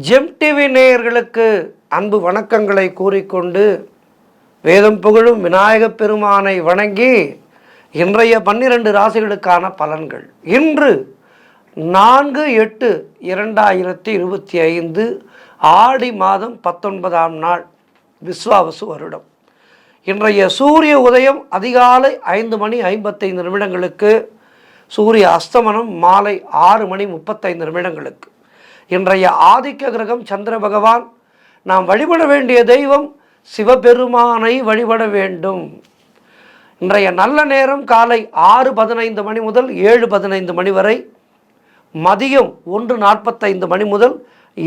GeM TV நேயர்களுக்கு அன்பு வணக்கங்களை கூறிக்கொண்டு வேதம் புகழும் விநாயகப் பெருமானை வணங்கி இன்றைய 12 ராசிகளுக்கான பலன்கள். இன்று 4/8/2025 ஆடி மாதம் 19ஆம் நாள், விஸ்வாவசு வருடம். இன்றைய சூரிய உதயம் அதிகாலை 5:55 சூரிய அஸ்தமனம் மாலை 6:35. இன்றைய ஆதிக்க கிரகம் சந்திர பகவான். நாம் வழிபட வேண்டிய தெய்வம் சிவபெருமானை வழிபட வேண்டும். இன்றைய நல்ல நேரம் காலை 6:15 முதல் 7:15 வரை, மதியம் 1:45 முதல்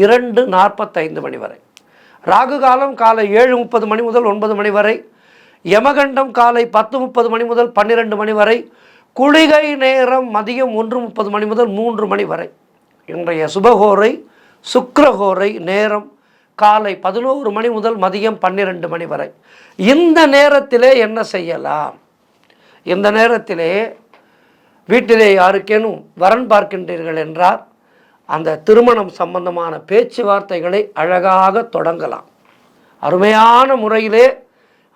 2:45 வரை. ராகு காலம் காலை 7:30 முதல் 9 வரை. யமகண்டம் காலை 10:30 முதல் 12 வரை. குளிகை நேரம் மதியம் 1:30 முதல் 3 வரை. இன்றைய சுபகோரை சுக்கிரகோரை நேரம் காலை 11 முதல் மதியம் 12 வரை. இந்த நேரத்திலே என்ன செய்யலாம்? இந்த நேரத்திலே வீட்டிலே யாருக்கேனும் வரன் பார்க்கின்றீர்கள் என்றால் அந்த திருமணம் சம்பந்தமான பேச்சுவார்த்தைகளை அழகாக தொடங்கலாம். அருமையான முறையிலே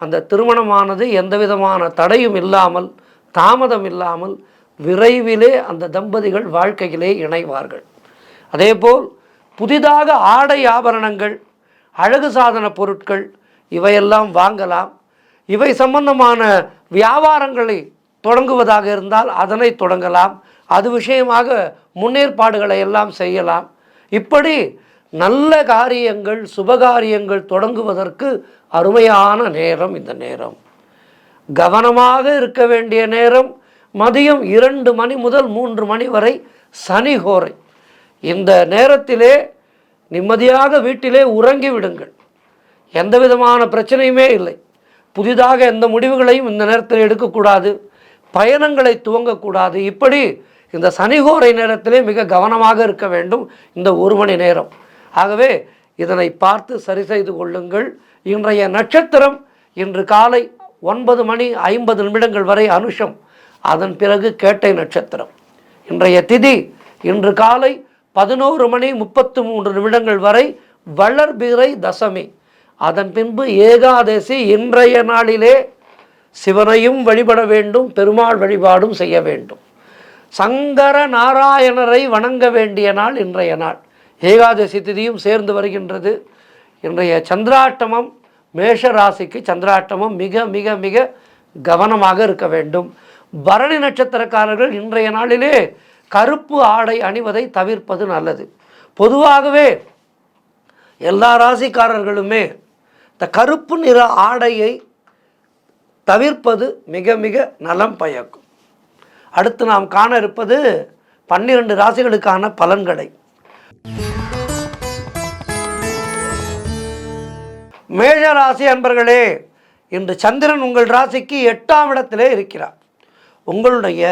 அந்த திருமணமானது எந்தவிதமான தடையும் இல்லாமல் தாமதம் இல்லாமல் விரைவிலே அந்த தம்பதிகள் வாழ்க்கையிலே இணைவார்கள். அதேபோல் புதிதாக ஆடை ஆபரணங்கள், அழகு சாதன பொருட்கள் இவையெல்லாம் வாங்கலாம். இவை சம்பந்தமான வியாபாரங்களை தொடங்குவதாக இருந்தால் அதனை தொடங்கலாம். அது விஷயமாக முன்னேற்பாடுகளை எல்லாம் செய்யலாம். இப்படி நல்ல காரியங்கள் சுபகாரியங்கள் தொடங்குவதற்கு அருமையான நேரம் இந்த நேரம். கவனமாக இருக்க வேண்டிய நேரம் மதியம் 2 முதல் 3 வரை சனிகோரை. இந்த நேரத்திலே நிம்மதியாக வீட்டிலே உறங்கி விடுங்கள். எந்த விதமான பிரச்சனையுமே இல்லை. புதிதாக எந்த முடிவுகளையும் இந்த நேரத்தில் எடுக்கக்கூடாது. பயணங்களை துவங்கக்கூடாது. இப்படி இந்த சனிகோரை நேரத்திலே மிக கவனமாக இருக்க வேண்டும் இந்த 1 மணி நேரம். ஆகவே இதனை பார்த்து சரி செய்து கொள்ளுங்கள். இன்றைய நட்சத்திரம் இன்று காலை 9:50 வரை அனுஷம், அதன் பிறகு கேட்டை நட்சத்திரம். இன்றைய திதி இன்று காலை 11:33 வரை வளர்பிறை தசமி, அதன் பின்பு ஏகாதசி. இன்றைய நாளிலே சிவனையும் வழிபட வேண்டும், பெருமாள் வழிபாடும் செய்ய வேண்டும். சங்கர நாராயணரை வணங்க வேண்டிய நாள் இன்றைய நாள். ஏகாதசி திதியும் சேர்ந்து வருகின்றது. இன்றைய சந்திராட்டமம் மேஷ ராசிக்கு சந்திராட்டமம் மிக மிக மிக கவனமாக இருக்க வேண்டும். பரணி நட்சத்திரக்காரர்கள் இன்றைய நாளிலே கருப்பு ஆடை அணிவதை தவிர்ப்பது நல்லது. பொதுவாகவே எல்லா ராசிக்காரர்களுமே இந்த கருப்பு நிற ஆடையை தவிர்ப்பது மிக மிக நலம் பயக்கும். அடுத்து நாம் காண இருப்பது 12 ராசிகளுக்கான பலன்களை. மேஷ ராசி அன்பர்களே, இன்று சந்திரன் உங்கள் ராசிக்கு 8ஆம் இடத்திலே இருக்கிறார். உங்களுடைய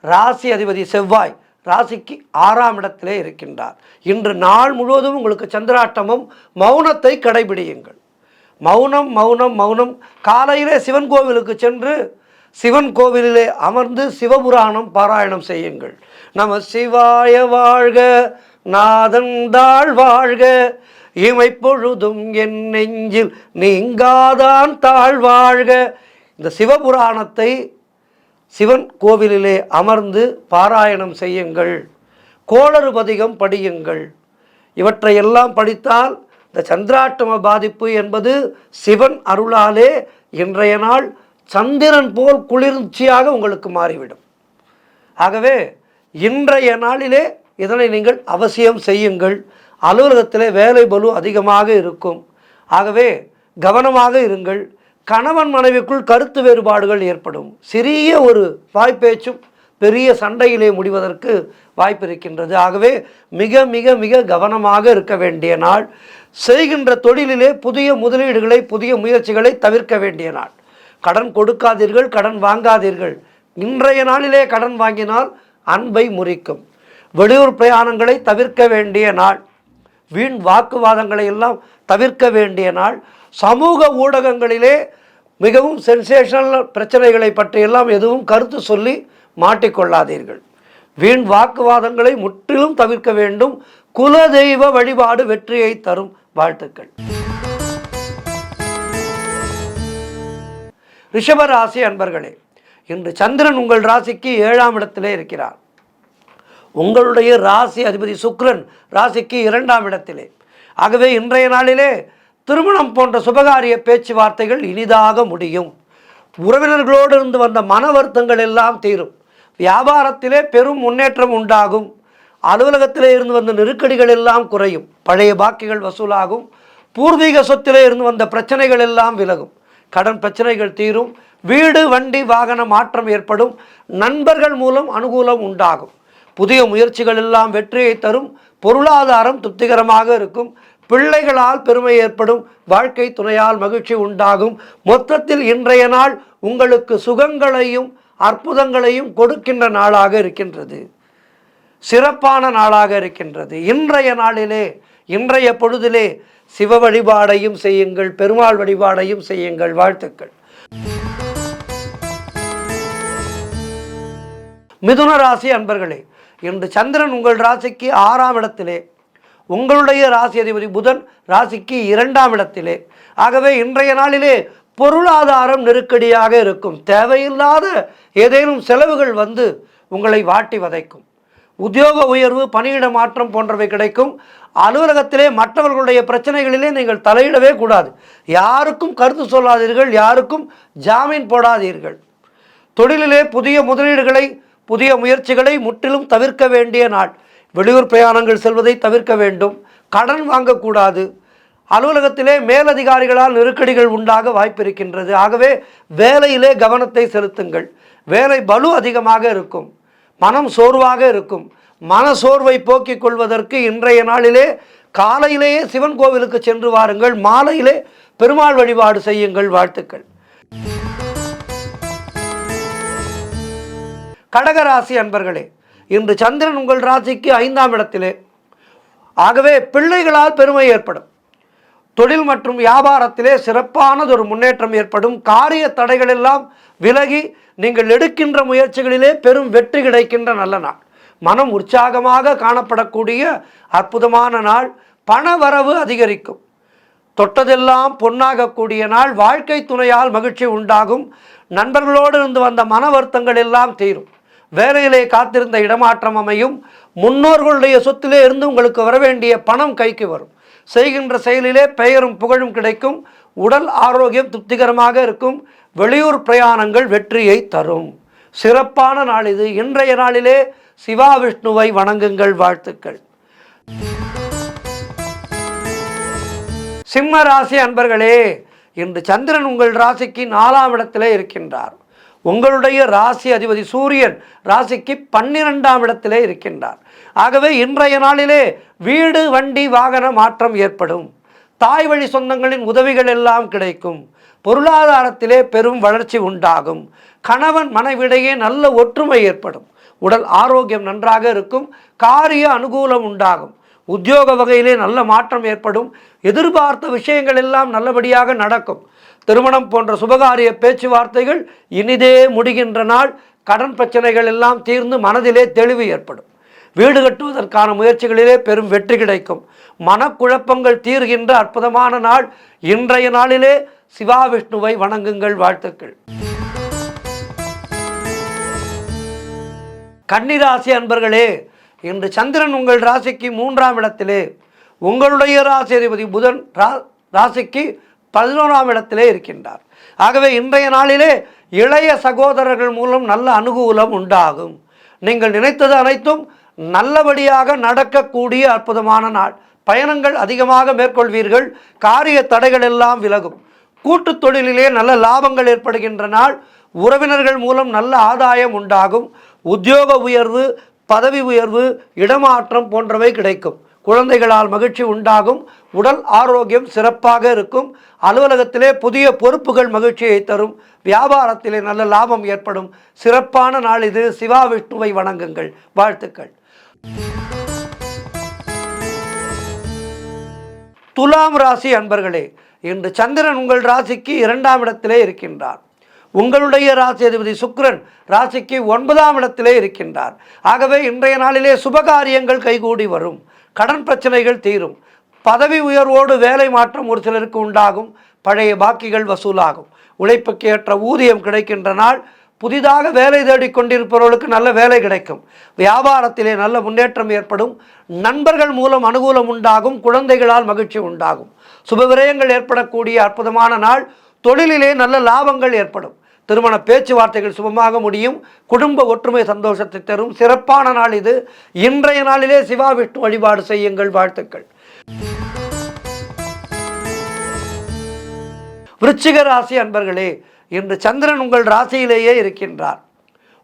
ராசி அதிபதி செவ்வாய் ராசிக்கு 6ஆம் இடத்திலே இருக்கின்றார். இன்று நாள் முழுவதும் உங்களுக்கு சந்திராட்டமும். மௌனத்தை கடைபிடியுங்கள். மௌனம் மௌனம் மௌனம். காலையிலே சிவன் கோவிலுக்கு சென்று சிவன் கோவிலிலே அமர்ந்து சிவபுராணம் பாராயணம் செய்யுங்கள். நம சிவாய வாழ்க, நாதந்தாள் வாழ்க, இமைப்பொழுதும் என் நெஞ்சில் நீங்காதான் தாழ்வாழ்க. இந்த சிவபுராணத்தை சிவன் கோவிலிலே அமர்ந்து பாராயணம் செய்யுங்கள். கோளறு பதிகம் படியுங்கள். இவற்றையெல்லாம் படித்தால் இந்த சந்திராட்டம பாதிப்பு என்பது சிவன் அருளாலே இன்றைய நாள் சந்திரன் போல் குளிர்ச்சியாக உங்களுக்கு மாறிவிடும். ஆகவே இன்றைய நாளிலே இதனை நீங்கள் அவசியம் செய்யுங்கள். அலுவலகத்திலே வேலை பளு அதிகமாக இருக்கும். ஆகவே கவனமாக இருங்கள். கணவன் மனைவிக்குள் கருத்து வேறுபாடுகள் ஏற்படும். சிறிய ஒரு வாய்ப்பேச்சும் பெரிய சண்டையிலே முடிவதற்கு வாய்ப்பு இருக்கின்றது. ஆகவே மிக மிக மிக கவனமாக இருக்க வேண்டிய நாள். செய்கின்ற தொழிலிலே புதிய முதலீடுகளை புதிய முயற்சிகளை தவிர்க்க வேண்டிய நாள். கடன் கொடுக்காதீர்கள், கடன் வாங்காதீர்கள். இன்றைய நாளிலே கடன் வாங்கினால் அன்பை முறிக்கும். வெளியூர் பிரயாணங்களை தவிர்க்க வேண்டிய நாள். வீண் வாக்குவாதங்களை எல்லாம் தவிர்க்க வேண்டிய நாள். சமூக ஊடகங்களிலே மிகவும் சென்சேஷனல் பிரச்சனைகளை பற்றியெல்லாம் எதுவும் கருத்து சொல்லி மாட்டிக்கொள்ளாதீர்கள். வீண் வாக்குவாதங்களை முற்றிலும் தவிர்க்க வேண்டும். குலதெய்வ வழிபாடு வெற்றியை தரும். வாழ்த்துக்கள். ரிஷபராசி அன்பர்களே, இன்று சந்திரன் உங்கள் ராசிக்கு 7ஆம் இடத்திலே இருக்கிறார். உங்களுடைய ராசி அதிபதி சுக்கிரன் ராசிக்கு 2ஆம் இடத்திலே. ஆகவே இன்றைய நாளிலே திருமணம் போன்ற சுபகாரிய பேச்சுவார்த்தைகள் இனிதாக முடியும். உறவினர்களோடு இருந்து வந்த மன வருத்தங்கள் எல்லாம் தீரும். வியாபாரத்திலே பெரும் முன்னேற்றம் உண்டாகும். அலுவலகத்திலே இருந்து வந்த நெருக்கடிகள் எல்லாம் குறையும். பழைய பாக்கிகள் வசூலாகும். பூர்வீக சொத்திலே இருந்து வந்த பிரச்சனைகள் எல்லாம் விலகும். கடன் பிரச்சனைகள் தீரும். வீடு வண்டி வாகன மாற்றம் ஏற்படும். நண்பர்கள் மூலம் அனுகூலம் உண்டாகும். புதிய முயற்சிகள் எல்லாம் வெற்றியை தரும். பொருளாதாரம் திருப்திகரமாக இருக்கும். பிள்ளைகளால் பெருமை ஏற்படும். வாழ்க்கை துணையால் மகிழ்ச்சி உண்டாகும். மொத்தத்தில் இன்றைய நாள் உங்களுக்கு சுகங்களையும் அற்புதங்களையும் கொடுக்கின்ற நாளாக இருக்கின்றது. சிறப்பான நாளாக இருக்கின்றது. இன்றைய நாளிலே, இன்றைய பொழுதிலே சிவ வழிபாடையும் செய்யுங்கள், பெருமாள் வழிபாடையும் செய்யுங்கள். வாழ்த்துக்கள். மிதுன ராசி அன்பர்களே, இன்று சந்திரன் உங்கள் ராசிக்கு 6ஆம் இடத்திலே, உங்களுடைய ராசி அதிபதி புதன் ராசிக்கு 2ஆம் இடத்திலே. ஆகவே இன்றைய நாளிலே பொருளாதாரம் நெருக்கடியாக இருக்கும். தேவையில்லாத ஏதேனும் செலவுகள் வந்து உங்களை வாட்டி வதைக்கும். உத்தியோக உயர்வு, பணியிட மாற்றம் போன்றவை கிடைக்கும். அலுவலகத்திலே மற்றவர்களுடைய பிரச்சனைகளிலே நீங்கள் தலையிடவே கூடாது. யாருக்கும் கருத்து சொல்லாதீர்கள். யாருக்கும் ஜாமீன் போடாதீர்கள். தொழிலிலே புதிய முதலீடுகளை, புதிய முயற்சிகளை முற்றிலும் தவிர்க்க வேண்டிய நாள். வெளியூர் பிரயாணங்கள் செல்வதை தவிர்க்க வேண்டும். கடன் வாங்கக்கூடாது. அலுவலகத்திலே மேலதிகாரிகளால் நெருக்கடிகள் உண்டாக வாய்ப்பு இருக்கின்றது. ஆகவே வேலையிலே கவனத்தை செலுத்துங்கள். வேலை பளு அதிகமாக இருக்கும். மனம் சோர்வாக இருக்கும். மன சோர்வை போக்கிக் கொள்வதற்கு இன்றைய நாளிலே காலையிலேயே சிவன் கோவிலுக்கு சென்று வாருங்கள். மாலையிலே பெருமாள் வழிபாடு செய்யுங்கள். வாழ்த்துக்கள். கடகராசி அன்பர்களே, இன்று சந்திரன் உங்கள் ராசிக்கு 5ஆம் இடத்திலே. ஆகவே பிள்ளைகளால் பெருமை ஏற்படும். தொழில் மற்றும் வியாபாரத்திலே சிறப்பானதொரு முன்னேற்றம் ஏற்படும். காரிய தடைகள் எல்லாம் விலகி நீங்கள் எடுக்கின்ற முயற்சிகளிலே பெரும் வெற்றி கிடைக்கின்ற நல்ல நாள். மனம் உற்சாகமாக காணப்படக்கூடிய அற்புதமான நாள். பண வரவு அதிகரிக்கும். தொட்டதெல்லாம் பொன்னாகக்கூடிய நாள். வாழ்க்கை துணையால் மகிழ்ச்சி உண்டாகும். நண்பர்களோடு இருந்து வந்த மன வருத்தங்கள் எல்லாம் தீரும். வேலையிலே காத்திருந்த இடமாற்றம் அமையும். முன்னோர்களுடைய சொத்திலே இருந்து உங்களுக்கு வரவேண்டிய பணம் கைக்கு வரும். செய்கின்ற செயலிலே பெயரும் புகழும் கிடைக்கும். உடல் ஆரோக்கியம் திருப்திகரமாக இருக்கும். வெளியூர் பிரயாணங்கள் வெற்றியை தரும். சிறப்பான நாள் இது. இன்றைய நாளிலே சிவா விஷ்ணுவை வணங்குங்கள். வாழ்த்துக்கள். சிம்ம ராசி அன்பர்களே, இன்று சந்திரன் உங்கள் ராசிக்கு 4ஆம் இடத்திலே இருக்கின்றார். உங்களுடைய ராசி அதிபதி சூரியன் ராசிக்கு 12ஆம் இடத்திலே இருக்கின்றார். ஆகவே இன்றைய நாளிலே வீடு வண்டி வாகன மாற்றம் ஏற்படும். தாய் வழி சொந்தங்களின் உதவிகள் எல்லாம் கிடைக்கும். பொருளாதாரத்திலே பெரும் வளர்ச்சி உண்டாகும். கணவன் மனைவிடையே நல்ல ஒற்றுமை ஏற்படும். உடல் ஆரோக்கியம் நன்றாக இருக்கும். காரிய அனுகூலம் உண்டாகும். உத்தியோக வகையிலே நல்ல மாற்றம் ஏற்படும். எதிர்பார்த்த விஷயங்கள் எல்லாம் நல்லபடியாக நடக்கும். திருமணம் போன்ற சுபகாரிய பேச்சுவார்த்தைகள் இனிதே முடிகின்ற நாள். கடன் பிரச்சனைகள் எல்லாம் தீர்ந்து மனதிலே தெளிவு ஏற்படும். வீடு கட்டுவதற்கான முயற்சிகளிலே பெரும் வெற்றி கிடைக்கும். மனக்குழப்பங்கள் தீர்கின்ற அற்புதமான நாள். இன்றைய நாளிலே சிவா விஷ்ணுவை வணங்குங்கள். வாழ்த்துக்கள். கன்னிராசி அன்பர்களே, இன்று சந்திரன் உங்கள் ராசிக்கு 3ஆம் இடத்திலே, உங்களுடைய ராசி அதிபதி புதன் ராசிக்கு 11ஆம் இடத்திலே இருக்கின்றார். ஆகவே இன்றைய நாளிலே இளைய சகோதரர்கள் மூலம் நல்ல அனுகூலம் உண்டாகும். நீங்கள் நினைத்தது அனைத்தும் நல்லபடியாக நடக்கக்கூடிய அற்புதமான நாள். பயணங்கள் அதிகமாக மேற்கொள்வீர்கள். காரிய தடைகள் எல்லாம் விலகும். கூட்டு தொழிலிலே நல்ல லாபங்கள் ஏற்படுகின்ற நாள். உறவினர்கள் மூலம் நல்ல ஆதாயம் உண்டாகும். உத்தியோக உயர்வு, பதவி உயர்வு, இடமாற்றம் போன்றவை கிடைக்கும். குழந்தைகளால் மகிழ்ச்சி உண்டாகும். உடல் ஆரோக்கியம் சிறப்பாக இருக்கும். அலுவலகத்திலே புதிய பொறுப்புகள் மகிழ்ச்சியை தரும். வியாபாரத்திலே நல்ல லாபம் ஏற்படும். சிறப்பான நாள் இது. சிவா விஷ்ணுவை வணங்குங்கள். வாழ்த்துக்கள். துலாம் ராசி அன்பர்களே, இன்று சந்திரன் உங்கள் ராசிக்கு 2ஆம் இடத்திலே இருக்கின்றார். உங்களுடைய ராசி அதிபதி சுக்கிரன் ராசிக்கு 9ஆம் இடத்திலே இருக்கின்றார். ஆகவே இன்றைய நாளிலே சுபகாரியங்கள் கைகூடி வரும். கடன் பிரச்சனைகள் தீரும். பதவி உயர்வோடு வேலை மாற்றம் ஒரு சிலருக்கு உண்டாகும். பழைய பாக்கிகள் வசூலாகும். உழைப்புக்கு ஏற்ற ஊதியம் கிடைக்கின்ற நாள். புதிதாக வேலை தேடிக் கொண்டிருப்பவர்களுக்கு நல்ல வேலை கிடைக்கும். வியாபாரத்திலே நல்ல முன்னேற்றம் ஏற்படும். நண்பர்கள் மூலம் அனுகூலம் உண்டாகும். குழந்தைகளால் மகிழ்ச்சி உண்டாகும். சுபவிரயங்கள் ஏற்படக்கூடிய அற்புதமான நாள். தொழிலிலே நல்ல லாபங்கள் ஏற்படும். திருமண பேச்சுவார்த்தைகள் சுபமாக முடியும். குடும்ப ஒற்றுமை சந்தோஷத்தை தரும் சிறப்பான நாள் இது. இன்றைய நாளிலே சிவா விஷ்ணு வழிபாடு செய்யுங்கள். வாழ்த்துக்கள். விருச்சிக ராசி அன்பர்களே, இன்று சந்திரன் உங்கள் ராசியிலேயே இருக்கின்றார்.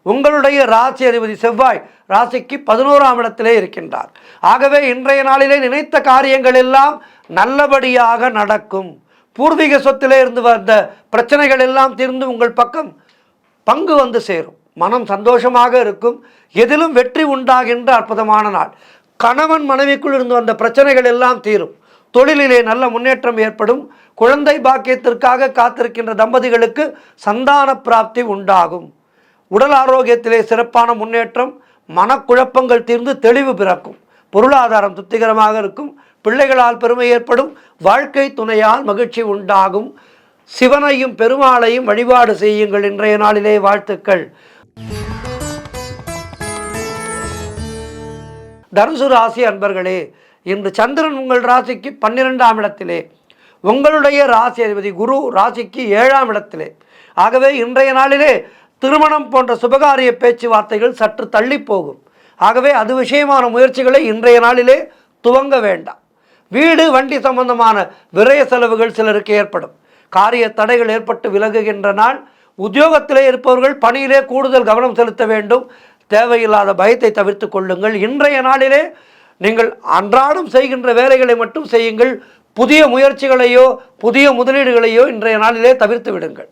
உங்களுடைய ராசி அதிபதி செவ்வாய் ராசிக்கு 11ஆம் இடத்திலே இருக்கின்றார். ஆகவே இன்றைய நாளிலே நினைத்த காரியங்கள் எல்லாம் நல்லபடியாக நடக்கும். பூர்வீக சொத்திலே இருந்து வந்த பிரச்சனைகள் எல்லாம் தீர்ந்து உங்கள் பக்கம் பங்கு வந்து சேரும். மனம் சந்தோஷமாக இருக்கும். எதிலும் வெற்றி உண்டாகின்ற அற்புதமான நாள். கணவன் மனைவிக்குள் இருந்து வந்த பிரச்சனைகள் எல்லாம் தீரும். தொழிலிலே நல்ல முன்னேற்றம் ஏற்படும். குழந்தை பாக்கியத்திற்காக காத்திருக்கின்ற தம்பதிகளுக்கு சந்தான பிராப்தி உண்டாகும். உடல் ஆரோக்கியத்திலே சிறப்பான முன்னேற்றம். மனக்குழப்பங்கள் தீர்ந்து தெளிவு பிறக்கும். பொருளாதாரம் திருப்திகரமாக இருக்கும். பிள்ளைகளால் பெருமை ஏற்படும். வாழ்க்கை துணையால் மகிழ்ச்சி உண்டாகும். சிவனையும் பெருமாளையும் வழிபாடு செய்யுங்கள் இன்றைய நாளிலே. வாழ்த்துக்கள். தனுசு ராசி அன்பர்களே, இன்று சந்திரன் உங்கள் ராசிக்கு 12ஆம் இடத்திலே, உங்களுடைய ராசி அதிபதி குரு ராசிக்கு 7ஆம் இடத்திலே. ஆகவே இன்றைய நாளிலே திருமணம் போன்ற சுபகாரிய பேச்சுவார்த்தைகள் சற்று தள்ளி போகும். ஆகவே அது விஷயமான முயற்சிகளை இன்றைய நாளிலே துவங்க வேண்டாம். வீடு வண்டி சம்பந்தமான விரய செலவுகள் சிலருக்கு ஏற்படும். காரிய தடைகள் ஏற்பட்டு விலகுகின்ற நாள். உத்தியோகத்திலே இருப்பவர்கள் பணியிலே கூடுதல் கவனம் செலுத்த வேண்டும். தேவையில்லாத பயத்தை தவிர்த்து கொள்ளுங்கள். இன்றைய நாளிலே நீங்கள் அன்றாடம் செய்கின்ற வேலைகளை மட்டும் செய்யுங்கள். புதிய முயற்சிகளையோ புதிய முதலீடுகளையோ இன்றைய நாளிலே தவிர்த்து விடுங்கள்.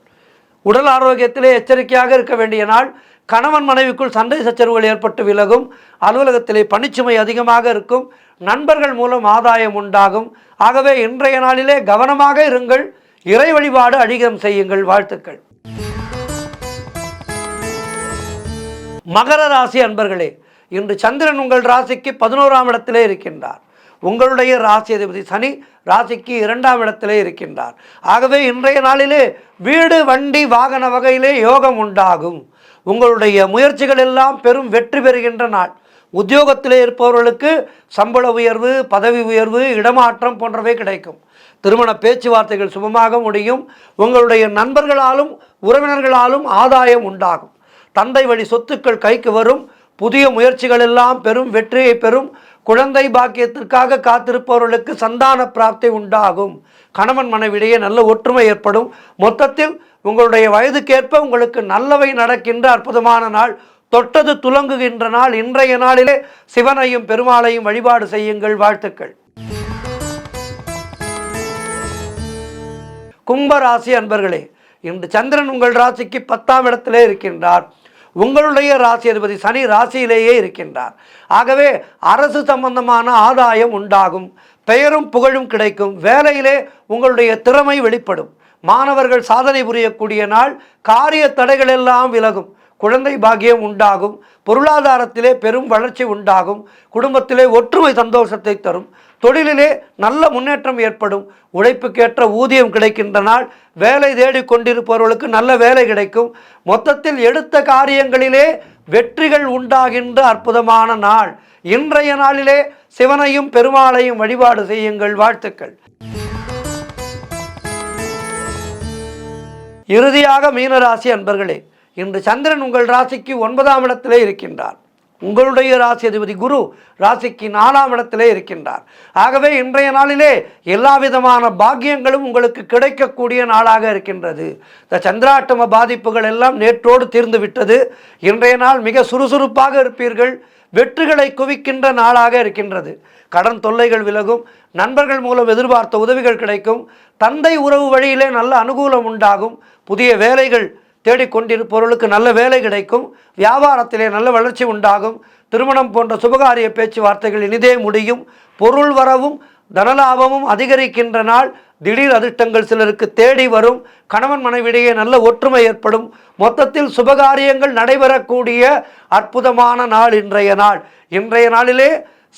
உடல் ஆரோக்கியத்திலே எச்சரிக்கையாக இருக்க வேண்டிய நாள். கணவன் மனைவிக்குள் சண்டை சச்சரவுகள் ஏற்பட்டு விலகும். அலுவலகத்திலே பணிச்சுமை அதிகமாக இருக்கும். நண்பர்கள் மூலம் ஆதாயம் உண்டாகும். ஆகவே இன்றைய நாளிலே கவனமாக இருங்கள். இறை வழிபாடு அதிகம் செய்யுங்கள். வாழ்த்துக்கள். மகர ராசி அன்பர்களே, இன்று சந்திரன் உங்கள் ராசிக்கு 11ஆம் இடத்திலே இருக்கின்றார். உங்களுடைய ராசி அதிபதி சனி ராசிக்கு 2ஆம் இடத்திலே இருக்கின்றார். ஆகவே இன்றைய நாளிலே வீடு வண்டி வாகன வகையிலே யோகம் உண்டாகும். உங்களுடைய முயற்சிகள் எல்லாம் பெரும் வெற்றி பெறுகின்ற நாள். உத்தியோகத்திலே இருப்பவர்களுக்கு சம்பள உயர்வு, பதவி உயர்வு, இடமாற்றம் போன்றவை கிடைக்கும். திருமண பேச்சுவார்த்தைகள் சுபமாக முடியும். உங்களுடைய நண்பர்களாலும் உறவினர்களாலும் ஆதாயம் உண்டாகும். தந்தை வழி சொத்துக்கள் கைக்கு வரும். புதிய முயற்சிகள் எல்லாம் பெரும் வெற்றியை பெறும். குழந்தை பாக்கியத்திற்காக காத்திருப்பவர்களுக்கு சந்தான பிராப்தி உண்டாகும். கணவன் மனைவிடையே நல்ல ஒற்றுமை ஏற்படும். மொத்தத்தில் உங்களுடைய வயதுக்கேற்ப உங்களுக்கு நல்லவை நடக்கின்ற அற்புதமான நாள். தொட்டது துலங்குகின்ற நாள். இன்றைய நாளிலே சிவனையும் பெருமாளையும் வழிபாடு செய்யுங்கள். வாழ்த்துக்கள். கும்பராசி அன்பர்களே, இன்று சந்திரன் உங்கள் ராசிக்கு 10ஆம் இடத்திலே இருக்கின்றார். உங்களுடைய ராசி அதிபதி சனி ராசியிலேயே இருக்கின்றார். ஆகவே அரசு சம்பந்தமான ஆதாயம் உண்டாகும். பெயரும் புகழும் கிடைக்கும். வேலையிலே உங்களுடைய திறமை வெளிப்படும். மாணவர்கள் சாதனை புரியக்கூடிய நாள். காரிய தடைகள் எல்லாம் விலகும். குழந்தை பாக்கியம் உண்டாகும். பொருளாதாரத்திலே பெரும் வளர்ச்சி உண்டாகும். குடும்பத்திலே ஒற்றுமை சந்தோஷத்தை தரும். தொழிலிலே நல்ல முன்னேற்றம் ஏற்படும். உழைப்புக்கேற்ற ஊதியம் கிடைக்கின்ற நாள். வேலை தேடிக் கொண்டிருப்பவர்களுக்கு நல்ல வேலை கிடைக்கும். மொத்தத்தில் எடுத்த காரியங்களிலே வெற்றிகள் உண்டாகின்ற அற்புதமான நாள். இன்றைய நாளிலே சிவனையும் பெருமாளையும் வழிபாடு செய்யுங்கள். வாழ்த்துக்கள். இறுதியாக மீனராசி அன்பர்களே, இன்று சந்திரன் உங்கள் ராசிக்கு 9ஆம் இடத்திலே இருக்கின்றார். உங்களுடைய ராசி அதிபதி குரு ராசிக்கு 4ஆம் இடத்திலே இருக்கின்றார். ஆகவே இன்றைய நாளிலே எல்லா விதமான பாக்கியங்களும் உங்களுக்கு கிடைக்கக்கூடிய நாளாக இருக்கின்றது. இந்த சந்திராட்டம பாதிப்புகள் எல்லாம் நேற்றோடு தீர்ந்து விட்டது. இன்றைய நாள் மிக சுறுசுறுப்பாக இருப்பீர்கள். வெற்றிகளை குவிக்கின்ற நாளாக இருக்கின்றது. கடன் தொல்லைகள் விலகும். நண்பர்கள் மூலம் எதிர்பார்த்த உதவிகள் கிடைக்கும். தந்தை உறவு வழியிலே நல்ல அனுகூலம் உண்டாகும். புதிய வேலைகள் தேடிக்கொண்டிருப்பவர்களுக்கு நல்ல வேலை கிடைக்கும். வியாபாரத்திலே நல்ல வளர்ச்சி உண்டாகும். திருமணம் போன்ற சுபகாரிய பேச்சுவார்த்தைகள் இனிதே முடியும். பொருள் வரவும் தனலாபமும் அதிகரிக்கின்ற நாள். திடீர் அதிர்ஷ்டங்கள் சிலருக்கு தேடி வரும். கணவன் மனைவிடையே நல்ல ஒற்றுமை ஏற்படும். மொத்தத்தில் சுபகாரியங்கள் நடைபெறக்கூடிய அற்புதமான நாள் இன்றைய நாள். இன்றைய நாளிலே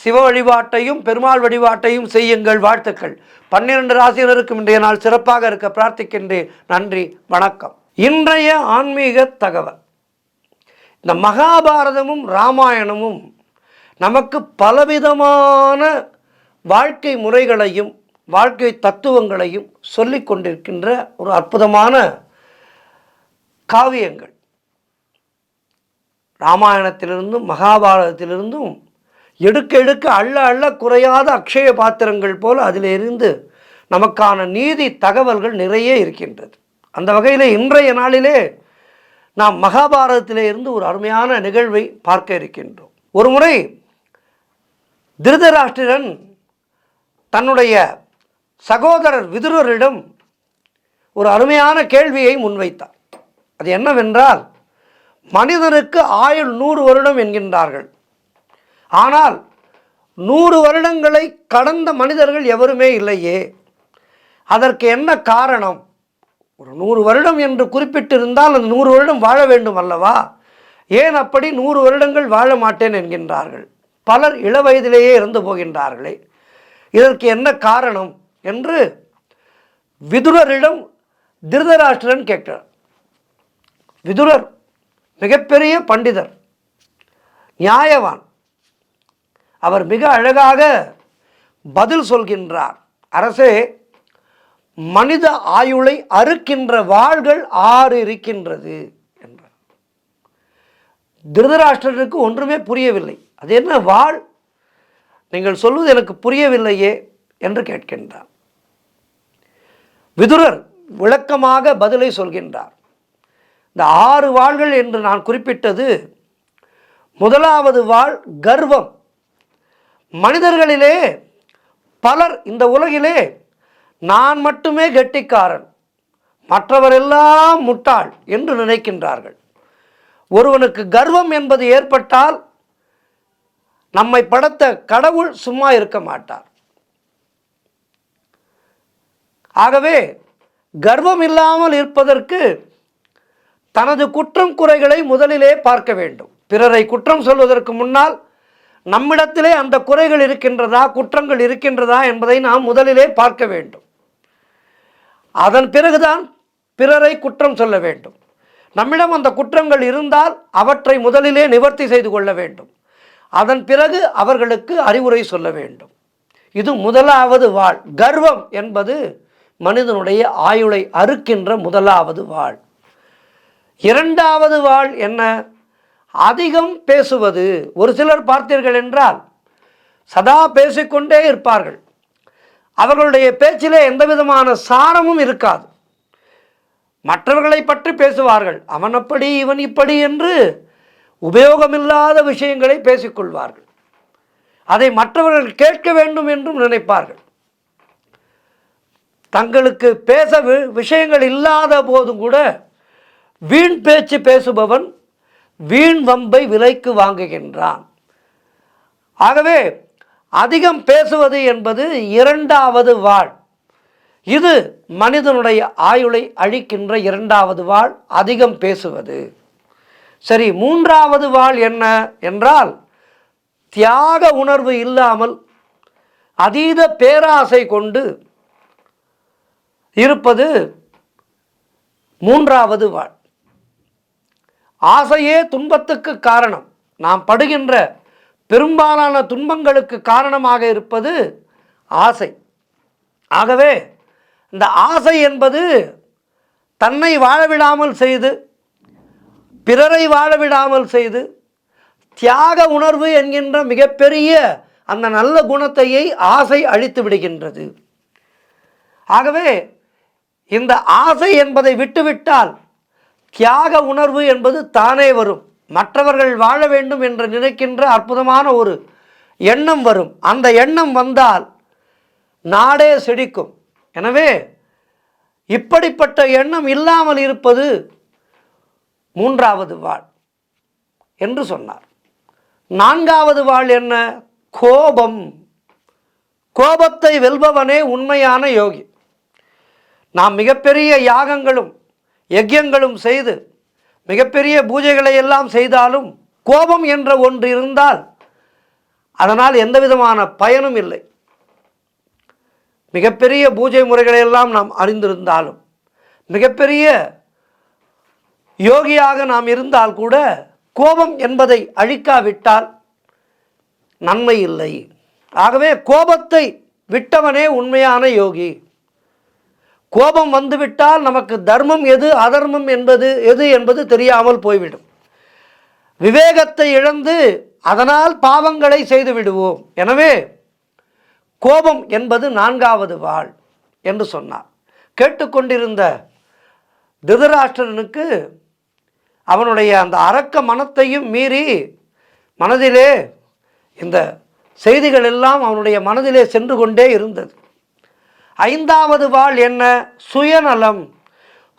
சிவ வழிபாட்டையும் பெருமாள் வழிபாட்டையும் செய்யுங்கள். வாழ்த்துக்கள். 12 ராசியினருக்கும் இன்றைய நாள் சிறப்பாக இருக்க பிரார்த்திக்கின்றேன். நன்றி, வணக்கம். இன்றைய ஆன்மீக தகவல். இந்த மகாபாரதமும் ராமாயணமும் நமக்கு பலவிதமான வாழ்க்கை முறைகளையும் வாழ்க்கை தத்துவங்களையும் சொல்லிக் கொண்டிருக்கின்ற ஒரு அற்புதமான காவியங்கள். ராமாயணத்திலிருந்தும் மகாபாரதத்திலிருந்தும் எடுக்க எடுக்க அள்ள அள்ள குறையாத அக்ஷய பாத்திரங்கள் போல் அதிலிருந்து நமக்கான நீதி தகவல்கள் நிறைய இருக்கின்றது. அந்த வகையில் இன்றைய நாளிலே நாம் மகாபாரதத்திலே இருந்து ஒரு அருமையான நிகழ்வை பார்க்க இருக்கின்றோம். ஒரு முறை திருதராஷ்டிரன் தன்னுடைய சகோதரர் விதுரரிடம் ஒரு அருமையான கேள்வியை முன்வைத்தார். அது என்னவென்றால், மனிதனுக்கு ஆயுள் 100 வருடம் என்கின்றார்கள். ஆனால் 100 வருடங்களை கடந்த மனிதர்கள் எவருமே இல்லையே. அதற்கு என்ன காரணம்? ஒரு 100 வருடம் என்று குறிப்பிட்டிருந்தால் அந்த 100 வருடம் வாழ வேண்டும் அல்லவா? ஏன் அப்படி 100 வருடங்கள் வாழ மாட்டேன் என்கின்றார்கள்? பலர் இளவயதிலேயே இறந்து போகின்றார்களே, இதற்கு என்ன காரணம் என்று விதுரரிடம் திருதராஷ்டிரன் கேட்கிறார். விதுரர் மிகப்பெரிய பண்டிதர், நியாயவான். அவர் மிக அழகாக பதில் சொல்கின்றார். அரசே, மனித ஆயுளை அறுக்கின்ற வாள்கள் 6 இருக்கின்றது என்றார். திருதராஷ்டிரனுக்கு ஒன்றுமே புரியவில்லை. அது என்ன வாள்? நீங்கள் சொல்வது எனக்கு புரியவில்லையே என்று கேட்கின்றார். விதுரர் விளக்கமாக பதிலை சொல்கின்றார். இந்த 6 வாள்கள் என்று நான் குறிப்பிட்டது, முதலாவது வாள் கர்வம். மனிதர்களிலே பலர் இந்த உலகிலே நான் மட்டுமே கெட்டிக்காரன், மற்றவரெல்லாம் முட்டாள் என்று நினைக்கின்றார்கள். ஒருவனுக்கு கர்வம் என்பது ஏற்பட்டால் நம்மை படைத்த கடவுள் சும்மா இருக்க மாட்டார். ஆகவே கர்வம் இல்லாமல் இருப்பதற்கு தனது குற்றம் குறைகளை முதலிலே பார்க்க வேண்டும். பிறரை குற்றம் சொல்வதற்கு முன்னால் நம்மிடத்திலே அந்த குறைகள் இருக்கின்றதா, குற்றங்கள் இருக்கின்றதா என்பதை நாம் முதலிலே பார்க்க வேண்டும். அதன் பிறகுதான் பிறரை குற்றம் சொல்ல வேண்டும். நம்மிடம் அந்த குற்றங்கள் இருந்தால் அவற்றை முதலிலே நிவர்த்தி செய்து கொள்ள வேண்டும். அதன் பிறகு அவர்களுக்கு அறிவுரை சொல்ல வேண்டும். இது முதலாவது வாள். கர்வம் என்பது மனிதனுடைய ஆயுளை அறுக்கின்ற முதலாவது வாள். இரண்டாவது வாள் என்ன? அதிகம் பேசுவது. ஒரு சிலர் பார்த்தீர்கள் என்றால் சதா பேசிக்கொண்டே இருப்பார்கள். அவர்களுடைய பேச்சிலே எந்த விதமான சாரமும் இருக்காது. மற்றவர்களை பற்றி பேசுவார்கள். அவன் அப்படி இவன் இப்படி என்று உபயோகமில்லாத விஷயங்களை பேசிக்கொள்வார்கள். அதை மற்றவர்கள் கேட்க வேண்டும் என்றும் நினைப்பார்கள். தங்களுக்கு பேச விஷயங்கள் இல்லாத போதும் கூட வீண் பேச்சு பேசுபவன் வீண் வம்பை விலைக்கு வாங்குகின்றான். ஆகவே அதிகம் பேசுவது என்பது இரண்டாவது வாள். இது மனிதனுடைய ஆயுளை அழிக்கின்ற இரண்டாவது வாள், அதிகம் பேசுவது. சரி, மூன்றாவது வாள் என்ன என்றால், தியாக உணர்வு இல்லாமல் அதீத பேராசை கொண்டு இருப்பது மூன்றாவது வாள். ஆசையே துன்பத்துக்கு காரணம். நாம் படுகின்ற பெரும்பாலான துன்பங்களுக்கு காரணமாக இருப்பது ஆசை. ஆகவே இந்த ஆசை என்பது தன்னை வாழவிடாமல் செய்து பிறரை வாழவிடாமல் செய்து தியாக உணர்வு என்கின்ற மிகப்பெரிய அந்த நல்ல குணத்தையை ஆசை அழித்து விடுகின்றது. ஆகவே இந்த ஆசை என்பதை விட்டுவிட்டால் தியாக உணர்வு என்பது தானே வரும். மற்றவர்கள் வாழ வேண்டும் என்று நினைக்கின்ற அற்புதமான ஒரு எண்ணம் வரும். அந்த எண்ணம் வந்தால் நாடே செழிக்கும். எனவே இப்படிப்பட்ட எண்ணம் இல்லாமல் இருப்பது மூன்றாவது வாள் என்று சொன்னார். நான்காவது வாள் என்ன? கோபம். கோபத்தை வெல்பவனே உண்மையான யோகி. நாம் மிகப்பெரிய யாகங்களும் யஜ்யங்களும் செய்து மிகப்பெரிய பூஜைகளை எல்லாம் செய்தாலும் கோபம் என்ற ஒன்று இருந்தால் அதனால் எந்த விதமான பயனும் இல்லை. மிகப்பெரிய பூஜை முறைகளையெல்லாம் நாம் அறிந்திருந்தாலும், மிகப்பெரிய யோகியாக நாம் இருந்தால் கூட கோபம் என்பதை அழிக்காவிட்டால் நன்மை இல்லை. ஆகவே கோபத்தை விட்டவனே உண்மையான யோகி. கோபம் வந்துவிட்டால் நமக்கு தர்மம் எது அதர்மம் எது என்பது தெரியாமல் போய்விடும். விவேகத்தை இழந்து அதனால் பாவங்களை செய்து விடுவோம். எனவே கோபம் என்பது 4வது வாள் என்று சொன்னார். கேட்டுக்கொண்டிருந்த திருதராஷ்டிரனுக்கு அவனுடைய அந்த அரக்க மனத்தையும் மீறி மனதிலே இந்த செய்திகள் எல்லாம் அவனுடைய மனதிலே சென்று கொண்டே இருந்தது. 5வது வாள் என்ன? சுயநலம்.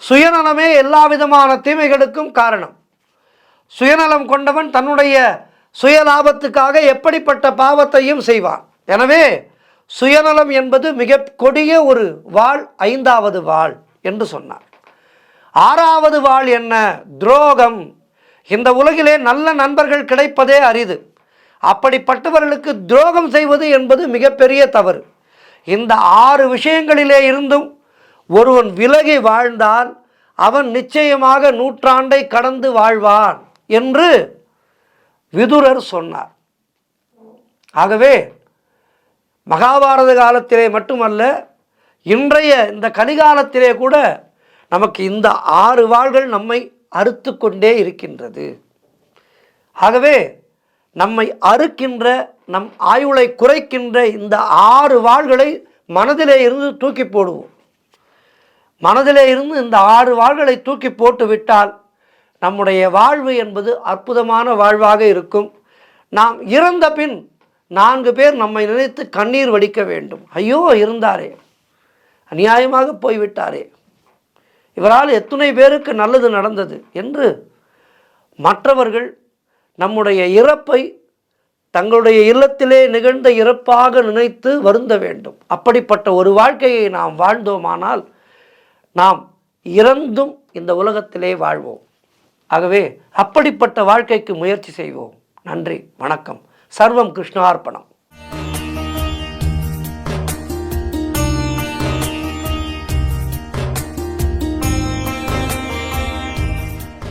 சுயநலமே எல்லா விதமான தீமைகளுக்கும் காரணம். சுயநலம் கொண்டவன் தன்னுடைய சுயலாபத்துக்காக எப்படிப்பட்ட பாவத்தையும் செய்வான். எனவே சுயநலம் என்பது மிக கொடிய ஒரு வாள், 5வது வாள் என்று சொன்னார். 6வது வாள் என்ன? துரோகம். இந்த உலகிலே நல்ல நண்பர்கள் கிடைப்பதே அரிது. அப்படிப்பட்டவர்களுக்கு துரோகம் செய்வது என்பது மிகப்பெரிய தவறு. இந்த 6 விஷயங்களிலே இருந்தும் ஒருவன் விலகி வாழ்ந்தால் அவன் நிச்சயமாக நூற்றாண்டை கடந்து வாழ்வான் என்று விதுரர் சொன்னார். ஆகவே மகாபாரத காலத்திலே மட்டுமல்ல, இன்றைய இந்த கலிகாலத்திலே கூட நமக்கு இந்த 6 வாள்கள் நம்மை அறுத்து கொண்டே இருக்கின்றது. ஆகவே நம்மை அறுக்கின்ற, நம் ஆயுளை குறைக்கின்ற இந்த 6 வாள்களை மனதிலே இருந்து தூக்கி போடுவோம். மனதிலே இருந்து இந்த 6 வாள்களை தூக்கி போட்டு விட்டால் நம்முடைய வாழ்வு என்பது அற்புதமான வாழ்வாக இருக்கும். நாம் இறந்த பின் 4 பேர் நம்மை நினைத்து கண்ணீர் வடிக்க வேண்டும். ஐயோ, இருந்தாரே, அநியாயமாக போய்விட்டாரே, இவரால் எத்தனை பேருக்கு நல்லது நடந்தது என்று மற்றவர்கள் நம்முடைய இறப்பை தங்களுடைய இல்லத்திலே நிகழ்ந்த இறப்பாக நினைத்து வருந்த வேண்டும். அப்படிப்பட்ட ஒரு வாழ்க்கையை நாம் வாழ்ந்தோமானால் நாம் இறந்தும் இந்த உலகத்திலே வாழ்வோம். ஆகவே அப்படிப்பட்ட வாழ்க்கைக்கு முயற்சி செய்வோம். நன்றி, வணக்கம். சர்வம் கிருஷ்ணார்ப்பணம்.